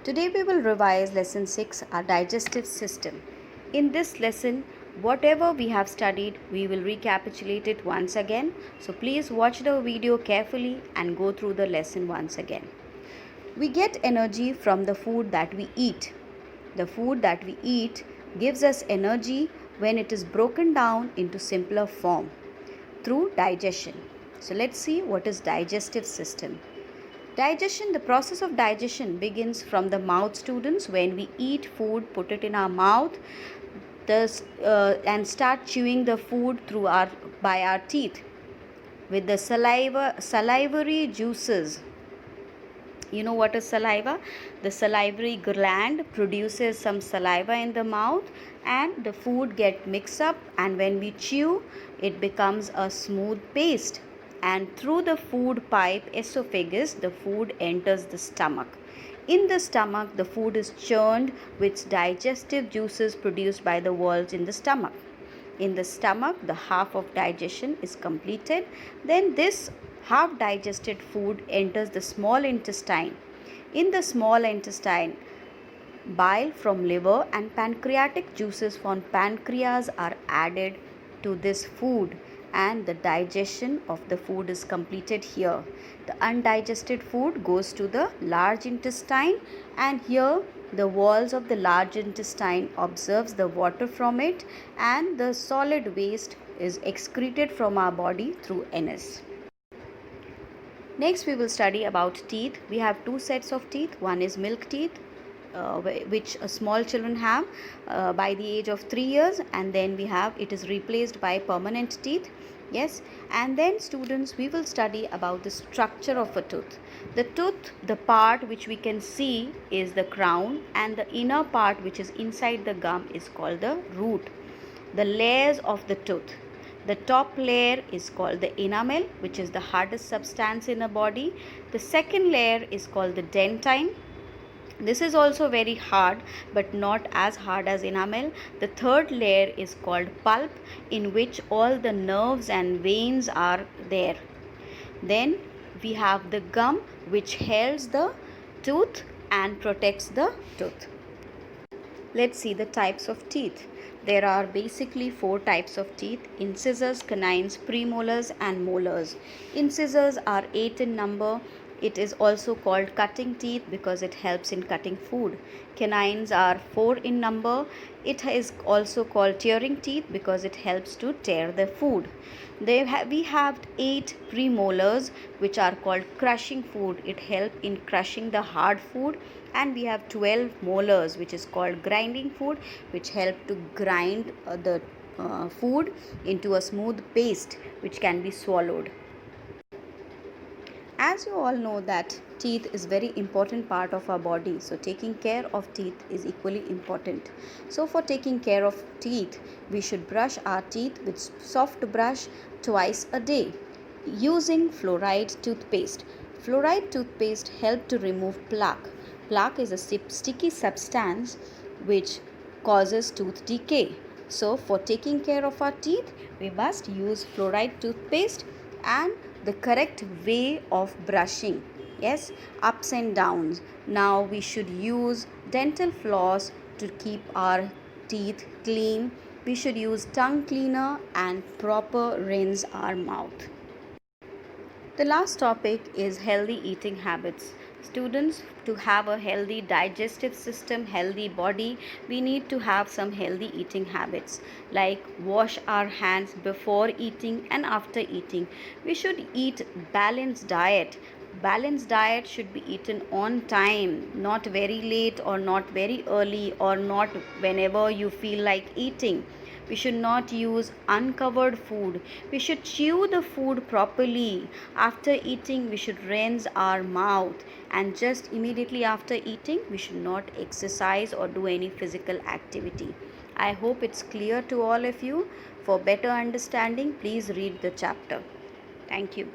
Today we will revise lesson 6, our digestive system. In this lesson, whatever we have studied, we will recapitulate it once again. So please watch the video carefully and go through the lesson once again. We get energy from the food that we eat. The food that we eat gives us energy when it is broken down into simpler form through digestion. So let's see what is digestive system. Digestion, the process of digestion begins from the mouth, students. When we eat food, put it in our mouth and start chewing the food by our teeth with the salivary juices. You know what is saliva? The salivary gland produces some saliva in the mouth and the food get mixed up, and when we chew it becomes a smooth paste, and through the food pipe esophagus the food enters the stomach. In the stomach the food is churned with digestive juices produced by the walls in the stomach. In the stomach the half of digestion is completed. Then this half digested food enters the small intestine. In the small intestine, bile from liver and pancreatic juices from pancreas are added to this food, and the digestion of the food is completed here. The undigested food goes to the large intestine, and here the walls of the large intestine absorbs the water from it, and the solid waste is excreted from our body through anus. Next we will study about teeth. We have two sets of teeth. One is milk teeth, which small children have by the age of 3 years, and then it is replaced by permanent teeth. Yes, and then students, we will study about the structure of a tooth. The tooth, the part which we can see is the crown, and the inner part which is inside the gum is called the root. The layers of the tooth. The top layer is called the enamel, which is the hardest substance in a body. The second layer is called the dentine. This is also very hard, but not as hard as enamel. The third layer is called pulp, in which all the nerves and veins are there. Then we have the gum, which holds the tooth and protects the tooth. Let's see the types of teeth. There are basically 4 types of teeth: incisors, canines, premolars and molars. Incisors are 8 in number. It is also called cutting teeth because it helps in cutting food. Canines are 4 in number. It is also called tearing teeth because it helps to tear the food. We have 8 premolars, which are called crushing food. It helps in crushing the hard food. And we have 12 molars, which is called grinding food, which help to grind the food into a smooth paste which can be swallowed. As you all know that teeth is very important part of our body, so taking care of teeth is equally important. So for taking care of teeth, we should brush our teeth with soft brush twice a day using fluoride toothpaste. Fluoride toothpaste help to remove plaque. Plaque is a sticky substance which causes tooth decay. So for taking care of our teeth, we must use fluoride toothpaste and the correct way of brushing. Yes, ups and downs. Now we should use dental floss to keep our teeth clean. We should use tongue cleaner and proper rinse our mouth. The last topic is healthy eating habits. Students, to have a healthy digestive system, healthy body, we need to have some healthy eating habits, like wash our hands before eating and after eating. We should eat balanced diet. Balanced diet should be eaten on time, not very late or not very early or not whenever you feel like eating. We should not use uncovered food. We should chew the food properly. After eating, we should rinse our mouth. And just immediately after eating, we should not exercise or do any physical activity. I hope it's clear to all of you. For better understanding, please read the chapter. Thank you.